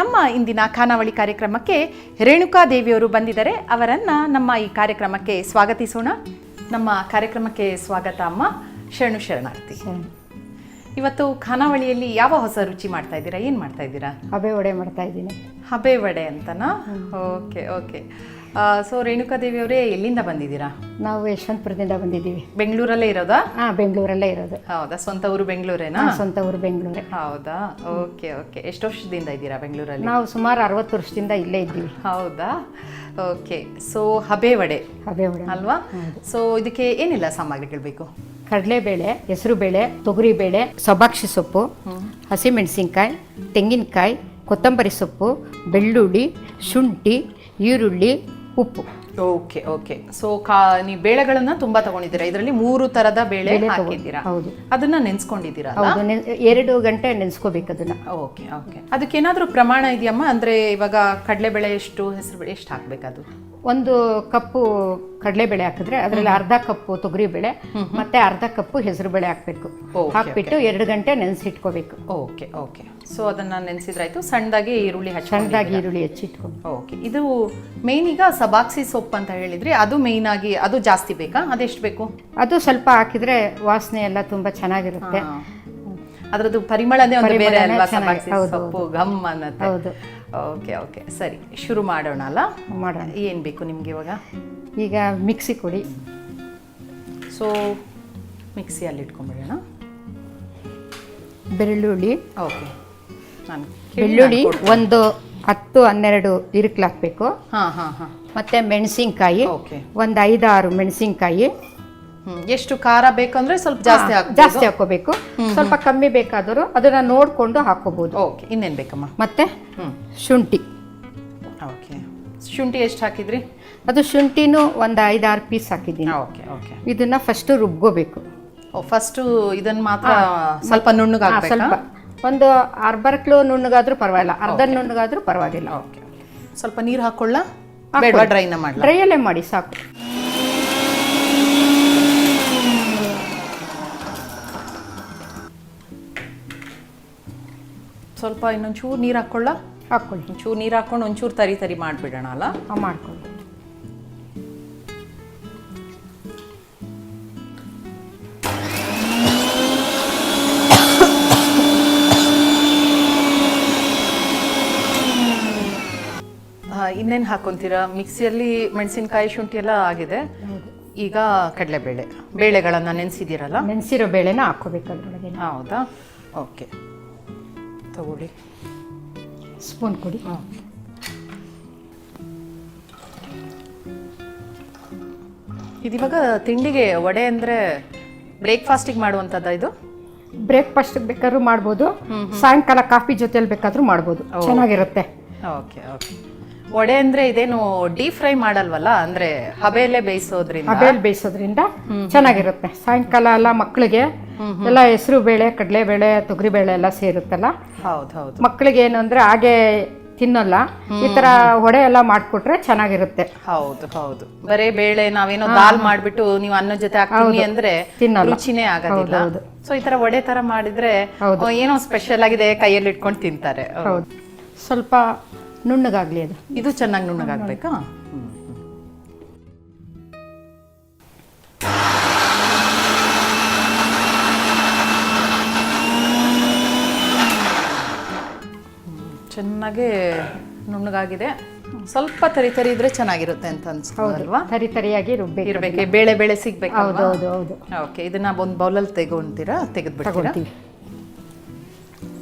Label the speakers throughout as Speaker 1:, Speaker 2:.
Speaker 1: ನಮ್ಮ ಇಂದಿನ ಖಾನಾವಳಿ ಕಾರ್ಯಕ್ರಮಕ್ಕೆ ರೇಣುಕಾ ದೇವಿಯವರು ಬಂದಿದ್ದಾರೆ. ಅವರನ್ನು ನಮ್ಮ ಈ ಕಾರ್ಯಕ್ರಮಕ್ಕೆ ಸ್ವಾಗತಿಸೋಣ. ನಮ್ಮ ಕಾರ್ಯಕ್ರಮಕ್ಕೆ ಸ್ವಾಗತ ಅಮ್ಮ. ಶರಣಾರ್ಥಿ. ಇವತ್ತು ಖಾನಾವಳಿಯಲ್ಲಿ ಯಾವ ಹೊಸ ರುಚಿ ಮಾಡ್ತಾ ಇದ್ದೀರಾ? ಏನು ಮಾಡ್ತಾ ಇದ್ದೀರಾ?
Speaker 2: ಹಬೆ ವಡೆ ಮಾಡ್ತಾ ಇದ್ದೀನಿ.
Speaker 1: ಹಬೆ ವಡೆ ಅಂತನಾ? Okay okay. ಸೊ ರೇಣುಕಾ ದೇವಿಯವರೇ, ಎಲ್ಲಿಂದ ಬಂದಿದ್ದೀರಾ?
Speaker 2: ನಾವು ಯಶವಂತಪುರದಿಂದ ಬಂದಿದ್ದೀವಿ.
Speaker 1: ಬೆಂಗಳೂರಲ್ಲೇ ಇರೋದಾ?
Speaker 2: ಬೆಂಗಳೂರಲ್ಲೇ ಇರೋದು.
Speaker 1: ಹೌದಾ? ಸ್ವಂತ ಊರು ಬೆಂಗಳೂರೇನಾ?
Speaker 2: ಸ್ವಂತ ಊರು ಬೆಂಗಳೂರೇ.
Speaker 1: ಹೌದಾ? Okay okay. ಎಷ್ಟು ವರ್ಷದಿಂದ ಇದ್ದೀರಾ ಬೆಂಗಳೂರಲ್ಲಿ?
Speaker 2: ನಾವು ಸುಮಾರು 60 ವರ್ಷದಿಂದ ಇಲ್ಲೇ ಇದ್ದೀವಿ.
Speaker 1: ಹೌದಾ? ಓಕೆ. ಸೊ ಹಬೆ ವಡೆ ಅಲ್ವಾ? ಸೊ ಇದಕ್ಕೆ ಏನೆಲ್ಲ ಸಾಮಗ್ರಿಗಳು ಬೇಕು?
Speaker 2: ಕಡಲೆಬೇಳೆ, ಹೆಸರುಬೇಳೆ, ತೊಗರಿಬೇಳೆ, ಸೊಬಾಕ್ಷಿ ಸೊಪ್ಪು, ಹಸಿಮೆಣಸಿನ್ಕಾಯಿ, ತೆಂಗಿನಕಾಯಿ, ಕೊತ್ತಂಬರಿ ಸೊಪ್ಪು, ಬೆಳ್ಳುಳ್ಳಿ, ಶುಂಠಿ, ಈರುಳ್ಳಿ, ಉಪ್ಪು.
Speaker 1: Okay okay. ಸೊ ನೀವು ಬೇಳೆಗಳನ್ನ ತುಂಬಾ ತಗೊಂಡಿದ್ದೀರಾ. ಇದರಲ್ಲಿ 3 ತರದ ಬೇಳೆ ಹಾಕಿದ್ದೀರಾ.
Speaker 2: ಹೌದು.
Speaker 1: ಅದನ್ನ ನೆನ್ಸ್ಕೊಂಡಿದ್ದೀರಾ?
Speaker 2: ಹೌದು, 2 ಗಂಟೆ ನೆನ್ಸ್ಕೋಬೇಕು ಅದನ್ನ.
Speaker 1: Okay okay. ಅದಕ್ಕೇನಾದ್ರೂ ಪ್ರಮಾಣ ಇದೆಯಮ್ಮ? ಅಂದ್ರೆ ಇವಾಗ ಕಡಲೆಬೇಳೆ ಎಷ್ಟು, ಹೆಸರುಬೇಳೆ ಎಷ್ಟು ಹಾಕ್ಬೇಕದು?
Speaker 2: 1 ಕಪ್ಪು ಕಡಲೆಬೇಳೆ ಹಾಕಿದ್ರೆ ಅದರಲ್ಲಿ ಅರ್ಧ ಕಪ್ಪು ತೊಗರಿಬೇಳೆ ಮತ್ತೆ ಅರ್ಧ ಕಪ್ಪು ಹೆಸರುಬೇಳೆ ಹಾಕ್ಬೇಕು. ಹಾಕ್ಬಿಟ್ಟು 2 ಗಂಟೆ ನೆನೆಸಿಟ್ಕೋಬೇಕು.
Speaker 1: Okay okay. ಸೊ ಅದನ್ನ ನೆನೆಸಿದ್ರಾಯ್ತು. ಸಣ್ಣದಾಗಿ ಈರುಳ್ಳಿ
Speaker 2: ಹೆಚ್ಚಿಟ್ಕೊಂಡು.
Speaker 1: ಓಕೆ. ಇದು ಮೇನ್ ಈಗ ಸಬಾಕ್ಸಿ ಸೊಪ್ಪು ಅಂತ ಹೇಳಿದ್ರಿ, ಅದು ಮೇನ್ ಆಗಿ ಅದು ಜಾಸ್ತಿ ಬೇಕಾ? ಅದೆಷ್ಟು ಬೇಕು?
Speaker 2: ಅದು ಸ್ವಲ್ಪ ಹಾಕಿದ್ರೆ ವಾಸನೆ ಎಲ್ಲ ತುಂಬಾ ಚೆನ್ನಾಗಿರುತ್ತೆ.
Speaker 1: ಅದರದ್ದು ಪರಿಮಳನೇ ಒಂದು ಬೇರೆ ಅಲ್ವಾ? ಸಬಾಕ್ಸಿ ಸೊಪ್ಪು ಘಮ್ ಅನ್ನತ್ತೆ.
Speaker 2: ಹೌದು.
Speaker 1: Okay okay. ಸರಿ, ಶುರು ಮಾಡೋಣ ಅಲ್ಲ?
Speaker 2: ಮಾಡೋಣ.
Speaker 1: ಏನು ಬೇಕು ನಿಮ್ಗೆ ಇವಾಗ?
Speaker 2: ಈಗ ಮಿಕ್ಸಿ ಕೊಡಿ.
Speaker 1: ಸೊ ಮಿಕ್ಸಿಯಲ್ಲಿ ಇಟ್ಕೊಂಡ್ಬಿಡೋಣ.
Speaker 2: ಬೆಳ್ಳುಳ್ಳಿ.
Speaker 1: ಓಕೆ. ನಾನು
Speaker 2: ಬೆಳ್ಳುಳ್ಳಿ ಒಂದು 10-12 ಇರುಕ್ಲು ಹಾಕಬೇಕು.
Speaker 1: ಹಾಂ ಹಾಂ ಹಾಂ.
Speaker 2: ಮತ್ತೆ ಮೆಣಸಿನ್ಕಾಯಿ
Speaker 1: ಓಕೆ.
Speaker 2: ಒಂದು 5-6 ಮೆಣಸಿನ್ಕಾಯಿ.
Speaker 1: ಎಷ್ಟು ಖಾರ ಬೇಕಂದ್ರೆ ಸ್ವಲ್ಪ
Speaker 2: ಜಾಸ್ತಿ ಹಾಕೋಬೇಕು. ಸ್ವಲ್ಪ ಕಮ್ಮಿ ಬೇಕಾದರೂ ಅದನ್ನ ನೋಡ್ಕೊಂಡು ಹಾಕೋಬಹುದು.
Speaker 1: ಓಕೆ. ಇನ್ನೇನು ಬೇಕಮ್ಮ?
Speaker 2: ಮತ್ತೆ ಶುಂಠಿ.
Speaker 1: ಓಕೆ. ಶುಂಠಿ ಎಷ್ಟು ಹಾಕಿದ್ರಿ?
Speaker 2: ಅದು ಶುಂಠಿನೂ ಒಂದು 5-6 ಪೀಸ್ ಹಾಕಿದ್ದೀನಿ.
Speaker 1: Okay okay.
Speaker 2: ಇದನ್ನ ಫಸ್ಟ್ ರುಬ್ಕೋಬೇಕು.
Speaker 1: ಫಸ್ಟ್ ಇದನ್ನ ಮಾತ್ರ ಸ್ವಲ್ಪ ನುಣ್ಣಗಾಗಬೇಕಾ?
Speaker 2: ಸ್ವಲ್ಪ ಒಂದು ಅರ್ಬರ್ಕ್ಲು ನುಣ್ಣಗಾದ್ರೂ ಪರವಾಗಿಲ್ಲ, ಅರ್ಧ ನುಣ್ಣಗಾದ್ರೂ ಪರವಾಗಿಲ್ಲ.
Speaker 1: ಓಕೆ. ಸ್ವಲ್ಪ ನೀರು ಹಾಕೊಳ್ಳ? ಬೇಡವಾ? ಡ್ರೈನ ಮಾಡಲ?
Speaker 2: ಡ್ರೈಯಲ್ಲೇ ಮಾಡಿ ಸಾಕು.
Speaker 1: ಸ್ವಲ್ಪ ಇನ್ನೊಂಚೂರು ನೀರು ಹಾಕೊಳ್ಳಿ. ಒಂಚೂರು ನೀರು ಹಾಕೊಂಡು ಒಂಚೂರು ತರಿ ಮಾಡಿಬಿಡೋಣ ಅಲ್ಲ?
Speaker 2: ಮಾಡ್ಕೊಳ್ಳಿ.
Speaker 1: ಇನ್ನೇನು ಹಾಕೊಂತೀರಾ? ಮಿಕ್ಸಿಯಲ್ಲಿ ಮೆಣಸಿನ್ಕಾಯಿ ಶುಂಠಿ ಎಲ್ಲ ಆಗಿದೆ. ಈಗ ಕಡಲೆಬೇಳೆ ಬೇಳೆಗಳನ್ನು ನೆನೆಸಿದ್ದೀರಲ್ಲ?
Speaker 2: ನೆನೆಸಿರೋ ಬೇಳೆನ ಹಾಕೋಬೇಕು ಅದರೊಳಗೆ.
Speaker 1: ಹೌದಾ? ಓಕೆ. ತಗೊಳ್ಳಿ.
Speaker 2: ಸ್ಪೂನ್ ಕೊಡಿ.
Speaker 1: ಇದಿವಾಗ ತಿಂಡಿಗೆ ವಡೆ ಅಂದರೆ ಬ್ರೇಕ್ಫಾಸ್ಟಿಗೆ ಮಾಡುವಂಥದ್ದು ಇದು?
Speaker 2: ಬ್ರೇಕ್ಫಾಸ್ಟಿಗೆ ಬೇಕಾದ್ರೂ ಮಾಡ್ಬೋದು, ಸಾಯಂಕಾಲ ಕಾಫಿ ಜೊತೆಲಿ ಬೇಕಾದ್ರೂ ಮಾಡ್ಬೋದು, ಚೆನ್ನಾಗಿರುತ್ತೆ.
Speaker 1: Okay okay. ವಡೆ ಅಂದರೆ ಇದೇನು ಡೀಪ್ ಫ್ರೈ ಮಾಡಲ್ವಲ್ಲ? ಅಂದರೆ ಹಬೆಯಲ್ಲೇ ಬೇಯಿಸೋದ್ರಿಂದ?
Speaker 2: ಹಬೆಯಲ್ಲಿ ಬೇಯಿಸೋದ್ರಿಂದ ಚೆನ್ನಾಗಿರುತ್ತೆ. ಸಾಯಂಕಾಲ ಎಲ್ಲ ಮಕ್ಕಳಿಗೆ ಎಲ್ಲ ಹೆಸರು ಬೇಳೆ, ಕಡಲೆಬೇಳೆ, ತೊಗರಿಬೇಳೆ ಎಲ್ಲ ಸೇರುತ್ತಲ್ಲ.
Speaker 1: ಹೌದು ಹೌದು.
Speaker 2: ಮಕ್ಕಳಿಗೆ ಏನು ಅಂದರೆ ಹಾಗೆ ತಿನ್ನಲ್ಲ, ಈ ಥರ ವಡೆ ಎಲ್ಲ ಮಾಡಿಕೊಟ್ರೆ ಚೆನ್ನಾಗಿರುತ್ತೆ.
Speaker 1: ಹೌದು ಹೌದು. ಬರೇ ಬೇಳೆ ನಾವೇನೋ ದಾಲ್ ಮಾಡಿಬಿಟ್ಟು ನೀವು ಅನ್ನೋ ಜೊತೆ ಹಾಕ್ತೀನಿ ಅಂದರೆ ರುಚಿನೇ ಆಗೋದಿಲ್ಲ. ಸೊ ಈ ಥರ ವಡೆ ಥರ ಮಾಡಿದರೆ ಏನೋ ಸ್ಪೆಷಲ್ ಆಗಿದೆ, ಕೈಯಲ್ಲಿ ಇಟ್ಕೊಂಡು ತಿಂತಾರೆ.
Speaker 2: ಹೌದು. ಸ್ವಲ್ಪ ನುಣ್ಣಗಾಗಲಿ ಅದು.
Speaker 1: ಇದು ಚೆನ್ನಾಗಿ ನುಣ್ಣಗಾಗಬೇಕಾ? ಚೆನ್ನಾಗಿ ನುಣ್ಣಗಾಗಿದೆ. ಸ್ವಲ್ಪ ತರಿ ಇದ್ರೆ ಚೆನ್ನಾಗಿರುತ್ತೆ ಅಂತ ಅನ್ಸ್ಕೊಳ್ವಾ?
Speaker 2: ತರಿಯಾಗಿ
Speaker 1: ಇರಬೇಕು. ಬೇಳೆ ಸಿಗ್ಬೇಕು.
Speaker 2: ಹೌದು ಹೌದು ಹೌದು.
Speaker 1: ಓಕೆ. ಇದನ್ನ ಒಂದು ಬೌಲಲ್ಲಿ ತೆಗೆದ್ಬಿಡ್ತೀರಾ?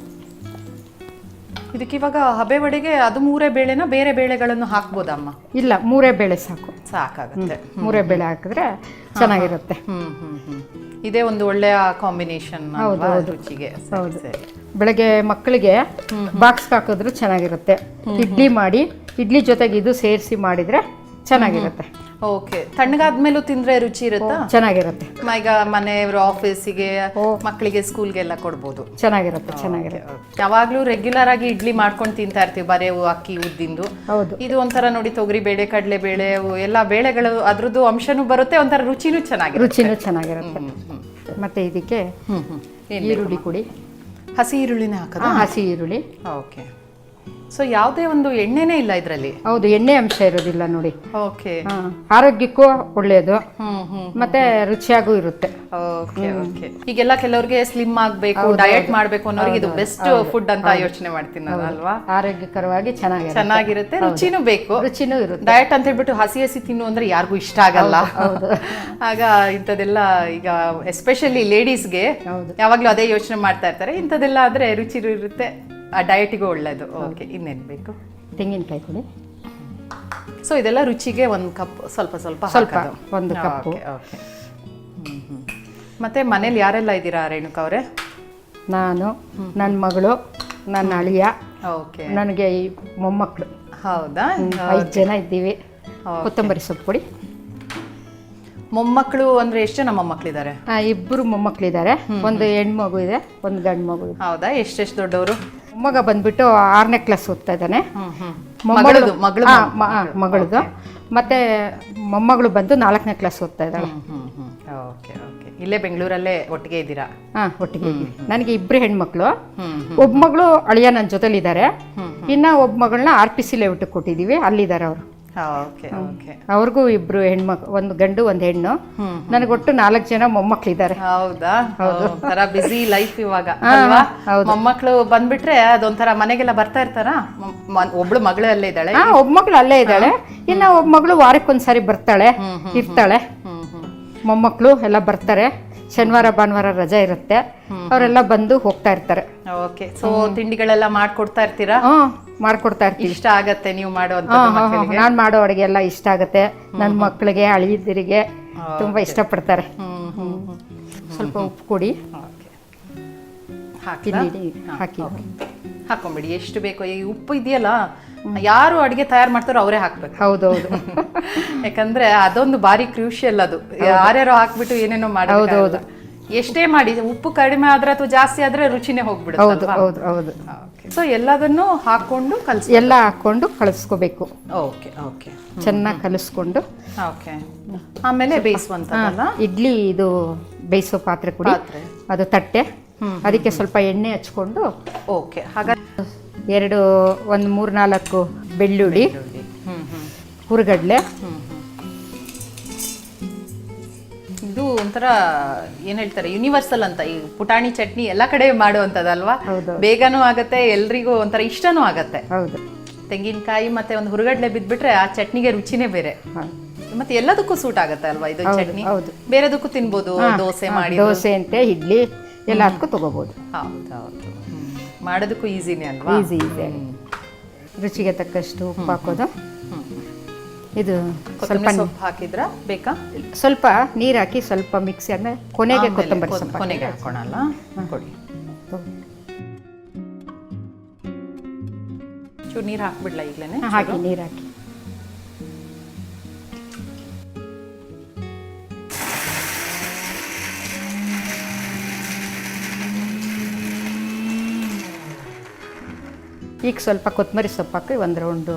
Speaker 1: ಇದಕ್ಕೆ ಇವಾಗ ಹಬೆ ವಡೆಗೆ ಅದು 3 ಬೇಳೆನ ಬೇರೆ ಬೇಳೆಗಳನ್ನು ಹಾಕ್ಬೋದಮ್ಮ?
Speaker 2: ಇಲ್ಲ, 3 ಬೇಳೆ
Speaker 1: ಸಾಕಾಗುತ್ತೆ.
Speaker 2: 3 ಬೇಳೆ ಹಾಕಿದ್ರೆ ಚೆನ್ನಾಗಿರುತ್ತೆ.
Speaker 1: ಇದೇ ಒಂದು ಒಳ್ಳೆಯ ಕಾಂಬಿನೇಷನ್ ರುಚಿಗೆ.
Speaker 2: ಹೌದು. ಬೆಳಗ್ಗೆ ಮಕ್ಕಳಿಗೆ ಬಾಕ್ಸ್ ಹಾಕಿದ್ರು ಚೆನ್ನಾಗಿರುತ್ತೆ. ಇಡ್ಲಿ ಮಾಡಿ ಇಡ್ಲಿ ಜೊತೆಗೆ ಇದು ಸೇರಿಸಿ ಮಾಡಿದ್ರೆ ಚೆನ್ನಾಗಿರುತ್ತೆ.
Speaker 1: ಓಕೆ. ತಣ್ಣಗಾದ್ಮೇಲೂ ತಿಂದ್ರೆ ರುಚಿ ಇರುತ್ತಾ?
Speaker 2: ಚೆನ್ನಾಗಿರುತ್ತೆ.
Speaker 1: ಈಗ ಮನೆಯವರು ಆಫೀಸಿಗೆ, ಮಕ್ಕಳಿಗೆ ಸ್ಕೂಲ್ಗೆಲ್ಲ ಕೊಡ್ಬೋದು.
Speaker 2: ಚೆನ್ನಾಗಿರುತ್ತೆ.
Speaker 1: ಯಾವಾಗ್ಲೂ ರೆಗ್ಯುಲರ್ ಆಗಿ ಇಡ್ಲಿ ಮಾಡ್ಕೊಂಡು ತಿಂತಾ ಇರ್ತೀವಿ, ಬರೇ ಅಕ್ಕಿ ಉದ್ದಿಂದು.
Speaker 2: ಹೌದು.
Speaker 1: ಇದು ಒಂಥರ ನೋಡಿ, ತೊಗರಿ ಬೇಳೆ, ಕಡಲೆ ಬೇಳೆ, ಎಲ್ಲ ಬೇಳೆಗಳು ಅದ್ರದ್ದು ಅಂಶನೂ ಬರುತ್ತೆ, ಒಂಥರ ರುಚಿನೂ
Speaker 2: ಚೆನ್ನಾಗಿರುತ್ತೆ. ಮತ್ತೆ ಇದಕ್ಕೆ ಈರುಳ್ಳಿ ಕೊಡಿ.
Speaker 1: ಹಸಿ ಈರುಳ್ಳಿನೇ ಹಾಕೋದು?
Speaker 2: ಹಸಿ ಈರುಳ್ಳಿ.
Speaker 1: ಓಕೆ. ಸೊ ಯಾವುದೇ ಒಂದು ಎಣ್ಣೆನೇ ಇಲ್ಲ ಇದರಲ್ಲಿ.
Speaker 2: ಹೌದು, ಎಣ್ಣೆ ಅಂಶ ಇರೋದಿಲ್ಲ ನೋಡಿ.
Speaker 1: ಓಕೆ.
Speaker 2: ಆರೋಗ್ಯಕ್ಕೂ ಒಳ್ಳೆಯದು,
Speaker 1: ಹ್ಮ್.
Speaker 2: ಮತ್ತೆ ರುಚಿಯಾಗೂ ಇರುತ್ತೆ.
Speaker 1: Okay okay. ಈಗೆಲ್ಲ ಕೆಲವರಿಗೆ ಸ್ಲಿಮ್ ಆಗ್ಬೇಕು, ಡಯಟ್ ಮಾಡ್ಬೇಕು ಅನ್ನೋರಿಗೆ ಇದು ಬೆಸ್ಟ್ ಫುಡ್ ಅಂತ ಯೋಚನೆ ಮಾಡ್ತೀನಿ ನಾನು, ಅಲ್ವಾ?
Speaker 2: ಆರೋಗ್ಯಕರವಾಗಿ
Speaker 1: ಚೆನ್ನಾಗಿರುತ್ತೆ, ರುಚಿನೂ ಬೇಕು.
Speaker 2: ರುಚಿನೂ ಇರುತ್ತೆ.
Speaker 1: ಡಯಟ್ ಅಂತ ಹೇಳ್ಬಿಟ್ಟು ಹಸಿ ತಿನ್ನು ಅಂದ್ರೆ ಯಾರಿಗೂ ಇಷ್ಟ ಆಗಲ್ಲ. ಆಗ ಇಂಥದೆಲ್ಲ ಈಗ ಎಸ್ಪೆಷಲಿ ಲೇಡೀಸ್ಗೆ ಯಾವಾಗ್ಲೂ ಅದೇ ಯೋಚನೆ ಮಾಡ್ತಾ ಇರ್ತಾರೆ. ಇಂಥದ್ದೆಲ್ಲ ಆದ್ರೆ ರುಚಿ ಇರುತ್ತೆ, ಆ ಡಯಟಿಗೂ ಒಳ್ಳೇದು. ಓಕೆ, ಇನ್ನೇನು ಬೇಕು?
Speaker 2: ತೆಂಗಿನಕಾಯಿ ಕೊಡಿ.
Speaker 1: ಸೊ ಇದೆಲ್ಲ ರುಚಿಗೆ ಒಂದು ಕಪ್, ಸ್ವಲ್ಪ
Speaker 2: ಒಂದು ಕಪ್ಪು.
Speaker 1: ಓಕೆ. ಮತ್ತೆ ಮನೇಲಿ ಯಾರೆಲ್ಲ ಇದ್ದೀರಾ ರೇಣುಕಾ ಅವರೇ?
Speaker 2: ನಾನು, ನನ್ನ ಮಗಳು, ನನ್ನ ಅಳಿಯ,
Speaker 1: ಓಕೆ,
Speaker 2: ನನಗೆ ಈ ಮೊಮ್ಮಕ್ಕಳು.
Speaker 1: ಹೌದಾ?
Speaker 2: 5 ಜನ ಇದ್ದೀವಿ. ಕೊತ್ತಂಬರಿ ಸೊಪ್ಪು ಕೊಡಿ.
Speaker 1: ಮೊಮ್ಮಕ್ಕಳು ಅಂದ್ರೆ ಎಷ್ಟು ಜನ ಮೊಮ್ಮಕ್ಕಳಿದ್ದಾರೆ?
Speaker 2: 2 ಮೊಮ್ಮಕ್ಕಳಿದ್ದಾರೆ. ಒಂದು ಹೆಣ್ಮಗು ಇದೆ, ಒಂದು ಗಂಡು ಮಗು ಇದೆ.
Speaker 1: ಹೌದಾ? ಎಷ್ಟೆಷ್ಟು ದೊಡ್ಡವರು?
Speaker 2: ಮೊಮ್ಮಗ ಬಂದ್ಬಿಟ್ಟು 6ನೇ ಕ್ಲಾಸ್ ಓದ್ತಾ ಇದ್ದಾನೆ. ಮಗಳದು. ಮತ್ತೆ ಮೊಮ್ಮಗಳು ಬಂದು 4ನೇ ಕ್ಲಾಸ್ ಓದ್ತಾ ಇದ್ದಾಳೆ.
Speaker 1: Okay okay. ಇಲ್ಲೇ ಬೆಂಗಳೂರಲ್ಲೇ ಒಟ್ಟಿಗೆ ಇದ್ದೀರಾ?
Speaker 2: ಒಟ್ಟಿಗೆ. ನನಗೆ 2 ಹೆಣ್ಮಕ್ಳು. ಒಬ್ಬ ಮಗಳು ಅಳಿಯ ನನ್ನ ಜೊತೆಲಿ ಇದ್ದಾರೆ. ಇನ್ನ ಒಬ್ಬ ಮಗಳನ್ನ RPC ಲೇಔಟ್ ಕೊಟ್ಟಿದೀವಿ, ಅಲ್ಲಿದ್ದಾರೆ ಅವರು. ಅವ್ರಿಗೂ 2 ಹೆಣ್ಮಕ್ಳು, ಒಂದು ಗಂಡು ಒಂದು ಹೆಣ್ಣು. ನನಗೊಟ್ಟು 4 ಜನ ಮೊಮ್ಮಕ್ಳಿದ್ದಾರೆ.
Speaker 1: ಹೌದಾ? ಒಂಥರ ಬಿಸಿ ಲೈಫ್ ಇವಾಗ. ಮೊಮ್ಮಕ್ಳು ಬಂದ್ಬಿಟ್ರೆ ಅದೊಂಥರ ಮನೆಗೆಲ್ಲ ಬರ್ತಾ ಇರ್ತಾರ? ಒಬ್ಳು ಮಗಳು ಅಲ್ಲೇ ಇದ್ದಾಳೆ?
Speaker 2: ಒಬ್ಬ ಮಗಳು ಅಲ್ಲೇ ಇದ್ದಾಳೆ. ಇನ್ನ ಒಬ್ಬ ಮಗಳು ವಾರಕ್ಕೊಂದ್ಸಾರಿ ಬರ್ತಾಳೆ, ಇರ್ತಾಳೆ. ಮೊಮ್ಮಕ್ಕಳು ಎಲ್ಲ ಬರ್ತಾರೆ. ಶನಿವಾರ ಭಾನುವಾರ ರಜಾ ಇರುತ್ತೆ, ಅವರೆಲ್ಲ ಬಂದು ಹೋಗ್ತಾ ಇರ್ತಾರೆ.
Speaker 1: ಓಕೆ. ಸೊ ತಿಂಡಿಗಳೆಲ್ಲ ಮಾಡ್ಕೊಡ್ತಾ ಇರ್ತೀರಾ?
Speaker 2: ಮಾಡ್ಕೊಡ್ತಾ ಇರ್ತೀವಿ.
Speaker 1: ಇಷ್ಟ ಆಗತ್ತೆ ನೀವು ಮಾಡುವಂತ?
Speaker 2: ನಾನು ಮಾಡೋ ಅಡುಗೆ ಎಲ್ಲ ಇಷ್ಟ ಆಗತ್ತೆ. ನನ್ನ ಮಕ್ಕಳಿಗೆ, ಅಳಿಯದಿರಿಗೆ ತುಂಬಾ ಇಷ್ಟಪಡ್ತಾರೆ. ಸ್ವಲ್ಪ ಉಪ್ಪು ಕೊಡಿ. ಹಾಕಿ
Speaker 1: ಹಾಕೊಂಬಿಡಿ ಎಷ್ಟು ಬೇಕೋ. ಈ ಉಪ್ಪು ಇದೆಯಲ್ಲ, ಯಾರು ಅಡಿಗೆ ತಯಾರು ಮಾಡ್ತಾರೋ ಅವರೇ ಹಾಕ್ಬೇಕು.
Speaker 2: ಹೌದೌದು.
Speaker 1: ಯಾಕಂದ್ರೆ ಅದೊಂದು ಬಾರಿ ಕ್ರೂಷಿಯಲ್. ಅದು ಯಾರ್ಯಾರೋ ಹಾಕ್ಬಿಟ್ಟು ಏನೇನೋ ಮಾಡೋದು. ಎಷ್ಟೇ ಮಾಡಿ ಉಪ್ಪು ಕಡಿಮೆ ಆದ್ರೆ ಅಥವಾ ಜಾಸ್ತಿ ಆದ್ರೆ ರುಚಿನೇ ಹೋಗ್ಬಿಡುತ್ತೆ. ಸೊ ಎಲ್ಲದನ್ನು ಹಾಕೊಂಡು
Speaker 2: ಎಲ್ಲ ಹಾಕೊಂಡು ಕಲಿಸ್ಕೋಬೇಕು.
Speaker 1: Okay okay.
Speaker 2: ಚೆನ್ನಾಗಿ ಕಲಿಸ್ಕೊಂಡು
Speaker 1: ಓಕೆ. ಆಮೇಲೆ ಬೇಯಿಸುವಂತಲ್ಲ
Speaker 2: ಇಡ್ಲಿ ಇದು ಬೇಯಿಸೋ ಪಾತ್ರೆ ಕೊಡಿ. ಅದು ತಟ್ಟೆ, ಅದಕ್ಕೆ ಸ್ವಲ್ಪ ಎಣ್ಣೆ ಹಚ್ಕೊಂಡು.
Speaker 1: ಓಕೆ. ಹಾಗಾದ್ರೆ
Speaker 2: 3-4 ಬೆಳ್ಳುಳ್ಳಿ, ಹುರಿಗಡ್ಲೆ.
Speaker 1: ಇದು ಒಂಥರ ಏನ್ ಹೇಳ್ತಾರೆ, ಯೂನಿವರ್ಸಲ್ ಅಂತ. ಈ ಪುಟಾಣಿ ಚಟ್ನಿ ಎಲ್ಲ ಕಡೆ ಮಾಡುವಂತದಲ್ವಾ? ಬೇಗನೂ ಆಗತ್ತೆ, ಎಲ್ರಿಗೂ ಒಂಥರ ಇಷ್ಟನೂ ಆಗತ್ತೆ.
Speaker 2: ಹೌದು.
Speaker 1: ತೆಂಗಿನಕಾಯಿ ಮತ್ತೆ ಒಂದು ಹುರಿಗಡ್ಲೆ ಬಿದ್ಬಿಟ್ರೆ ಆ ಚಟ್ನಿಗೆ ರುಚಿನೇ ಬೇರೆ. ಮತ್ತೆ ಎಲ್ಲದಕ್ಕೂ ಸೂಟ್ ಆಗತ್ತೆ ಅಲ್ವಾ ಇದು ಚಟ್ನಿ? ಬೇರೆದಕ್ಕೂ ತಿನ್ಬೋದು. ದೋಸೆ ಮಾಡಿ,
Speaker 2: ದೋಸೆ ಅಂತೆ, ಇಡ್ಲಿ ಎಲ್ಲದಕ್ಕೂ ತಗೋಬಹುದು.
Speaker 1: ಹೌದೌದು. ಮಾಡೋದಕ್ಕೂ ಈಸಿನೇ ಅಲ್ವಾ?
Speaker 2: ಈಸಿ ಇದೆ. ರುಚಿಗೆ ತಕ್ಕಷ್ಟು ಉಪ್ಪು ಹಾಕೋದು. ಇದು
Speaker 1: ಸ್ವಲ್ಪ ಸೊಪ್ಪು ಹಾಕಿದ್ರ ಬೇಕಾ?
Speaker 2: ಸ್ವಲ್ಪ ನೀರು ಹಾಕಿ ಸ್ವಲ್ಪ ಮಿಕ್ಸಿ ಆದ್ಮೇಲೆ ಕೊನೆಗೆ ಕೊತ್ತಂಬರಿ ಸೊಪ್ಪು
Speaker 1: ಕೊನೆಗೆ ಹಾಕೋಣಲ್ಲ. ಕೊಡಿ. ಚೂರು ನೀರು ಹಾಕ್ಬಿಡ್ಲಾ ಈಗಲೇ?
Speaker 2: ಹಾಕಿ, ನೀರು ಹಾಕಿ. ಈಗ ಸ್ವಲ್ಪ ಕೊತ್ತಂಬರಿ ಸೊಪ್ಪು ಹಾಕಿ ಒಂದು ರೌಂಡು.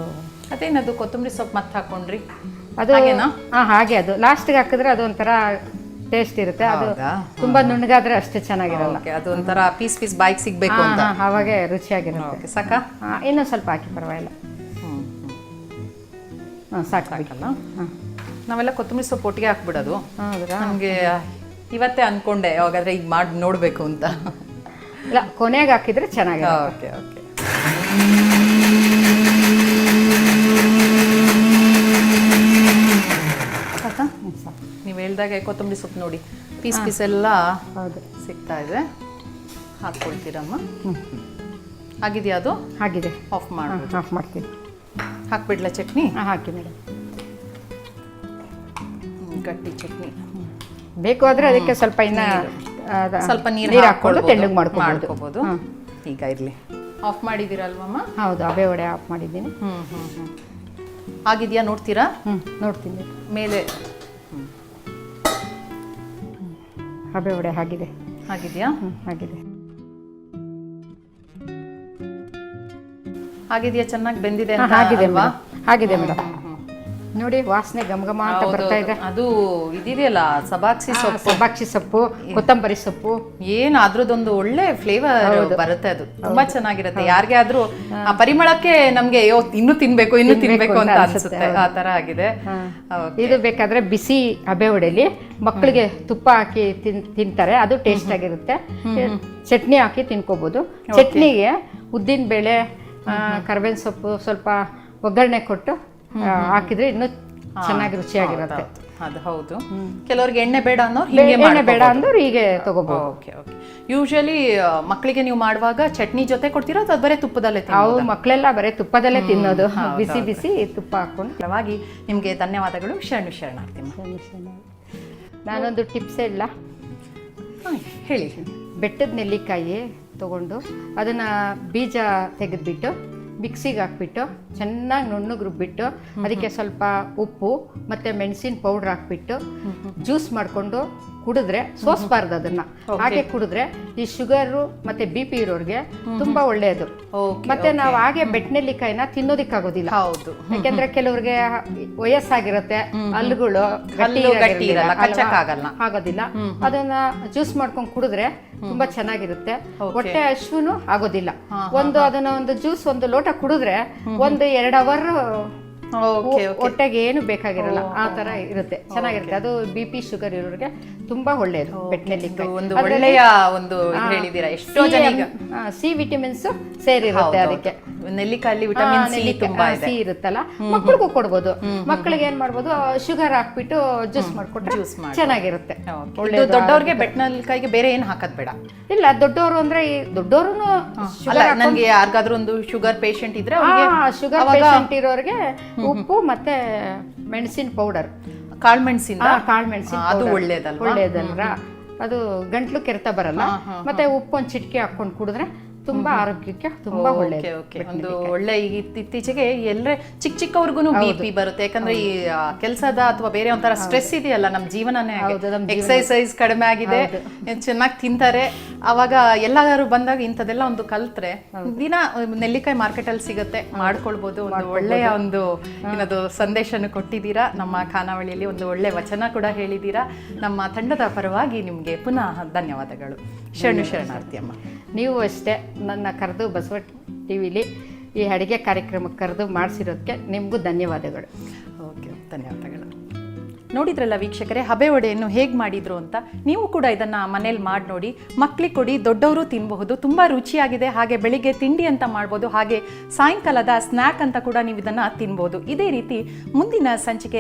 Speaker 1: ಅದೇನದು ಕೊತ್ತಂಬರಿ ಸೊಪ್ಪು ಮತ್ತೆ ಹಾಕೊಂಡ್ರಿ?
Speaker 2: ಅದು ಹಾಗೆ ಅದು ಲಾಸ್ಟ್ಗೆ ಹಾಕಿದ್ರೆ ಅದು ಒಂಥರ ಟೇಸ್ಟ್ ಇರುತ್ತೆ. ಅದು ತುಂಬಾ ನುಣ್ಣಗಾದ್ರೆ ಅಷ್ಟೇ ಚೆನ್ನಾಗಿರಲ್ಲ.
Speaker 1: ಅದು ಒಂಥರ ಪೀಸ್ ಪೀಸ್ ಬಾಯಿಗೆ ಸಿಗ್ಬೇಕು ಅಂತ,
Speaker 2: ಅವಾಗ ರುಚಿಯಾಗಿರುತ್ತೆ.
Speaker 1: ಸಾಕಾ?
Speaker 2: ಇನ್ನೂ ಸ್ವಲ್ಪ ಹಾಕಿ, ಪರವಾಗಿಲ್ಲ. ಸಾಕಲ್ಲ.
Speaker 1: ನಾವೆಲ್ಲ ಕೊತ್ತಂಬರಿ ಸೊಪ್ಪು ಒಟ್ಟಿಗೆ ಹಾಕ್ಬಿಡೋದು. ನಮಗೆ ಇವತ್ತೇ ಅನ್ಕೊಂಡೆ ಯಾವಾಗಾದ್ರೆ ಈಗ ಮಾಡಿ ನೋಡ್ಬೇಕು ಅಂತ.
Speaker 2: ಇಲ್ಲ, ಕೊನೆಗೆ ಹಾಕಿದ್ರೆ ಚೆನ್ನಾಗಿರುತ್ತೆ.
Speaker 1: Okay okay. ನೀವು ಹೇಳ್ದಾಗೆ ಕೊತ್ತಂಬರಿ ಸೊಪ್ಪು ನೋಡಿ ಪೀಸ್ ಪೀಸ್ ಎಲ್ಲ ಸಿಗ್ತಾ ಇದೆ. ಹಾಕ್ಕೊಳ್ತೀರಮ್ಮ? ಆಗಿದೆಯಾ? ಅದು
Speaker 2: ಆಗಿದೆ.
Speaker 1: ಆಫ್ ಮಾಡಿ.
Speaker 2: ಆಫ್ ಮಾಡ್ತೀನಿ.
Speaker 1: ಹಾಕ್ಬಿಡ್ಲಾ ಚಟ್ನಿ?
Speaker 2: ಹಾಕಿ ಮೇಡಮ್.
Speaker 1: ಗಟ್ಟಿ ಚಟ್ನಿ
Speaker 2: ಬೇಕು ಆದರೆ ಅದಕ್ಕೆ ಸ್ವಲ್ಪ
Speaker 1: ಸ್ವಲ್ಪ ನೀರು
Speaker 2: ಹಾಕ್ಕೊಂಡು ತೆಳ್ಳಗೆ ಮಾಡ್ಕೋಬೋದು.
Speaker 1: ಈಗ ಇರಲಿ. ಆಫ್ ಮಾಡಿದ್ದೀರಲ್ವಮ್ಮ?
Speaker 2: ಹೌದು, ಹಬೆ ವಡೆ ಆಫ್ ಮಾಡಿದ್ದೀನಿ.
Speaker 1: ಆಗಿದೆಯಾ ನೋಡ್ತೀರಾ?
Speaker 2: ನೋಡ್ತೀನಿ.
Speaker 1: ಮೇಲೆ
Speaker 2: ಹಬೆ ವಡೆ ಆಗಿದೆ.
Speaker 1: ಆಗಿದೆಯಾ?
Speaker 2: ಆಗಿದೆ.
Speaker 1: ಆಗಿದೆಯಾ? ಚೆನ್ನಾಗಿ ಬೆಂದಿದೆ?
Speaker 2: ಆಗಿದೆ ಮೇಡಮ್. ನೋಡಿ ವಾಸನೆ ಘಮ ಅಂತ ಬರ್ತಾ ಇದೆ.
Speaker 1: ಅದು ಇದಿದೆಯಲ್ಲ ಸಬಾಕ್ಸಿ ಸೊಪ್ಪು,
Speaker 2: ಸಬ್ಬಾಕ್ಷಿ ಸೊಪ್ಪು, ಕೊತ್ತಂಬರಿ ಸೊಪ್ಪು,
Speaker 1: ಏನು ಅದ್ರದ್ದೊಂದು ಒಳ್ಳೆ ಫ್ಲೇವರ್ ಬರುತ್ತೆ. ಅದು ತುಂಬಾ ಚೆನ್ನಾಗಿರುತ್ತೆ. ಯಾರಿಗೆ ಆದ್ರೂ ಆ ಪರಿಮಳಕ್ಕೆ ನಮ್ಗೆ ಅಯ್ಯೋ ಇನ್ನೂ ತಿನ್ಬೇಕು ಅಂತ ಅನ್ಸುತ್ತೆ. ಆ ತರ ಆಗಿದೆ.
Speaker 2: ಇದು ಬೇಕಾದ್ರೆ ಬಿಸಿ ಹಬೆ ಹೊಡೆಲಿ ಮಕ್ಕಳಿಗೆ ತುಪ್ಪ ಹಾಕಿ ತಿಂತಾರೆ, ಅದು ಟೇಸ್ಟ್ ಆಗಿರುತ್ತೆ. ಚಟ್ನಿ ಹಾಕಿ ತಿನ್ಕೋಬಹುದು. ಚಟ್ನಿಗೆ ಉದ್ದಿನ ಬೇಳೆ, ಕರ್ಬೇವಿನ ಸೊಪ್ಪು ಸ್ವಲ್ಪ ಒಗ್ಗರಣೆ ಕೊಟ್ಟು ಹಾಕಿದ್ರೆ ಇನ್ನೂ ಚೆನ್ನಾಗಿ ರುಚಿಯಾಗಿರುತ್ತೆ.
Speaker 1: ಅದು ಹೌದು. ಕೆಲವರಿಗೆ ಎಣ್ಣೆ ಬೇಡ ಅನ್ನೋರು
Speaker 2: ಎಣ್ಣೆ ಬೇಡ ಅಂದ್ರೆ ಹೀಗೆ ತಗೋಬಹುದು.
Speaker 1: Okay okay. ಯೂಶಲಿ ಮಕ್ಕಳಿಗೆ ನೀವು ಮಾಡುವಾಗ ಚಟ್ನಿ ಜೊತೆ ಕೊಡ್ತೀರಾ ಅಥವಾ ಬರೀ ತುಪ್ಪದಲ್ಲೇ?
Speaker 2: ಅವು ಮಕ್ಕಳೆಲ್ಲ ಬರೀ ತುಪ್ಪದಲ್ಲೇ ತಿನ್ನೋದು, ಬಿಸಿ ಬಿಸಿ ತುಪ್ಪ ಹಾಕೊಂಡು.
Speaker 1: ಪರವಾಗಿ ನಿಮಗೆ ಧನ್ಯವಾದಗಳು. ಶರಣಾರ್ಥಿ.
Speaker 2: ನಾನೊಂದು ಟಿಪ್ಸ್ ಹೇಳ,
Speaker 1: ಹೇಳಿ.
Speaker 2: ಬೆಟ್ಟದ ನೆಲ್ಲಿಕಾಯಿ ತಗೊಂಡು ಅದನ್ನ ಬೀಜ ತೆಗೆದ್ಬಿಟ್ಟು ಮಿಕ್ಸಿಗೆ ಹಾಕ್ಬಿಟ್ಟು ಚೆನ್ನಾಗಿ ನುಣ್ಣಗೆ ರುಬ್ಬಿಟ್ಟು ಅದಕ್ಕೆ ಸ್ವಲ್ಪ ಉಪ್ಪು ಮತ್ತೆ ಮೆಣಸಿನ ಪೌಡ್ರ್ ಹಾಕ್ಬಿಟ್ಟು ಜ್ಯೂಸ್ ಮಾಡಿಕೊಂಡು ಕುಡಿದ್ರೆ, ಸೋಸ್ಬಾರ್ದು ಅದನ್ನ, ಹಾಗೆ ಕುಡಿದ್ರೆ ಈ ಶುಗರು ಮತ್ತೆ BP ಇರೋರಿಗೆ ತುಂಬಾ ಒಳ್ಳೆಯದು. ಮತ್ತೆ ನಾವು ಹಾಗೆ ಬೆಟ್ಟನೆಲ್ಲಿಕಾಯಿನ ತಿನ್ನೋದಿಕ್ಕಾಗೋದಿಲ್ಲ.
Speaker 1: ಹೌದು.
Speaker 2: ಯಾಕೆಂದ್ರೆ ಕೆಲವ್ರಿಗೆ ವಯಸ್ಸಾಗಿರುತ್ತೆ, ಹಲ್ಲುಗಳು ಗಟ್ಟಿ ಆಗೋದಿಲ್ಲ. ಅದನ್ನ ಜ್ಯೂಸ್ ಮಾಡ್ಕೊಂಡು ಕುಡಿದ್ರೆ ತುಂಬಾ ಚೆನ್ನಾಗಿರುತ್ತೆ. ಹೊಟ್ಟೆ ಹಶ್ವನು ಆಗೋದಿಲ್ಲ. ಅದನ್ನ ಒಂದು ಜ್ಯೂಸ್ ಒಂದು ಲೋಟ ಕುಡಿದ್ರೆ 1-2 ಅವರ್ ಹೊಟ್ಟೆಗೆ ಏನು ಬೇಕಾಗಿರಲ್ಲ. ಆ ತರ ಇರುತ್ತೆ, ಚೆನ್ನಾಗಿರುತ್ತೆ. ಅದು BP ಶುಗರ್ ಇರೋರಿಗೆ ತುಂಬಾ ಒಳ್ಳೆಯದು ಬೆಟ್ಟನೆಲ್ಲಿಕಾಯಿ.
Speaker 1: ಒಂದು ಒಳ್ಳೆಯ ಒಂದು ಹೇಳಿದೀರಾ. ಎಷ್ಟೋ ಜನ
Speaker 2: ಸಿ ವಿಟಮಿನ್ಸ್ ಸೇರಿರುತ್ತೆ ಅದಕ್ಕೆ.
Speaker 1: ನೆಲ್ಲಿಕಾಯಲ್ಲಿ ವಿಟಮಿನ್ ಸಿ ತುಂಬಾ ಇದೆ.
Speaker 2: ಸಿ ಇರುತ್ತಲ್ಲ, ಮಕ್ಕಳಿಗೂ ಕೊಡ್ಬೋದು. ಮಕ್ಕಳಿಗೆ ಏನ್ ಮಾಡ್ಬೋದು, ಶುಗರ್ ಹಾಕ್ಬಿಟ್ಟು ಜ್ಯೂಸ್ ಮಾಡ್ಕೊಟ್ರೆ ಚೆನ್ನಾಗಿರುತ್ತೆ.
Speaker 1: ದೊಡ್ಡವ್ರಿಗೆ ಬೆಟ್ಟನೆಲ್ಲಿಕಾಯಿಗೆ ಬೇರೆ ಏನು ಹಾಕೋದ್ ಬೇಡ.
Speaker 2: ಇಲ್ಲ, ದೊಡ್ಡವರು ಅಂದ್ರೆ ದೊಡ್ಡವರು
Speaker 1: ನನ್ಗೆ ಯಾರಿಗಾದ್ರೂ ಒಂದು ಶುಗರ್ ಪೇಷಂಟ್ ಇದ್ರೆ
Speaker 2: ಶುಗರ್ ಪೇಷಂಟ್ ಇರೋರಿಗೆ ಉಪ್ಪು ಮತ್ತೆ ಮೆಣಸಿನ ಪೌಡರ್,
Speaker 1: ಕಾಳ್ಮೆಣಸಿನ
Speaker 2: ಅದು ಒಳ್ಳೇದಲ್ರ. ಅದು ಗಂಟ್ಲು ಕೆರೆತ ಬರಲ್ಲ. ಮತ್ತೆ ಉಪ್ಪು ಒಂದು ಚಿಟಿಕೆ ಹಾಕೊಂಡು ಕುಡಿದ್ರೆ ತುಂಬಾ ಆರೋಗ್ಯಕ್ಕೆ ತುಂಬಾ ಒಳ್ಳೆಯದು.
Speaker 1: ಒಂದು ಒಳ್ಳೆ ಇತ್ತೀಚೆಗೆ ಎಲ್ಲರೇ ಚಿಕ್ಕವ್ರಿಗೂ BP ಬರುತ್ತೆ. ಯಾಕಂದ್ರೆ ಈ ಕೆಲಸದ ಅಥವಾ ಬೇರೆ ಒಂಥರ ಸ್ಟ್ರೆಸ್ ಇದೆಯಲ್ಲ ನಮ್ಮ ಜೀವನನೇ. ಎಕ್ಸರ್ಸೈಸ್ ಕಡಿಮೆ ಆಗಿದೆ, ಚೆನ್ನಾಗಿ ತಿಂತಾರೆ. ಅವಾಗ ಎಲ್ಲರೂ ಬಂದಾಗ ಇಂಥದೆಲ್ಲ ಒಂದು ಕಲ್ತ್ರೆ ದಿನ ನೆಲ್ಲಿಕಾಯಿ ಮಾರ್ಕೆಟ್ ಅಲ್ಲಿ ಸಿಗುತ್ತೆ, ಮಾಡ್ಕೊಳ್ಬಹುದು. ಒಂದು ಒಳ್ಳೆಯ ಒಂದು ಏನದು ಸಂದೇಶನ ಕೊಟ್ಟಿದ್ದೀರಾ. ನಮ್ಮ ಖಾನಾವಳಿಯಲ್ಲಿ ಒಂದು ಒಳ್ಳೆ ವಚನ ಕೂಡ ಹೇಳಿದ್ದೀರಾ. ನಮ್ಮ ತಂಡದ ಪರವಾಗಿ ನಿಮ್ಗೆ ಪುನಃ ಧನ್ಯವಾದಗಳು. ಶರಣಾರ್ಥಿ ಅಮ್ಮ.
Speaker 2: ನೀವು ಅಷ್ಟೇ ನನ್ನ ಕರೆದು ಬಸವ ಟಿವಿಲಿ ಈ ಅಡುಗೆ ಕಾರ್ಯಕ್ರಮಕ್ಕೆ ಕರೆದು ಮಾಡಿಸಿರೋದಕ್ಕೆ ನಿಮಗೂ ಧನ್ಯವಾದಗಳು.
Speaker 1: ಓಕೆ, ಧನ್ಯವಾದಗಳು. ನೋಡಿದ್ರಲ್ಲ ವೀಕ್ಷಕರೇ, ಹಬೆ ವಡೆಯನ್ನು ಹೇಗೆ ಮಾಡಿದ್ರು ಅಂತ. ನೀವು ಕೂಡ ಇದನ್ನು ಮನೇಲಿ ಮಾಡಿ ನೋಡಿ, ಮಕ್ಕಳಿಗೆ ಕೊಡಿ, ದೊಡ್ಡವರು ತಿನ್ನಬಹುದು. ತುಂಬ ರುಚಿಯಾಗಿದೆ. ಹಾಗೆ ಬೆಳಿಗ್ಗೆ ತಿಂಡಿ ಅಂತ ಮಾಡ್ಬೋದು, ಹಾಗೆ ಸಾಯಂಕಾಲದ ಸ್ನ್ಯಾಕ್ ಅಂತ ಕೂಡ ನೀವು ಇದನ್ನು ತಿನ್ಬೋದು. ಇದೇ ರೀತಿ ಮುಂದಿನ ಸಂಚಿಕೆ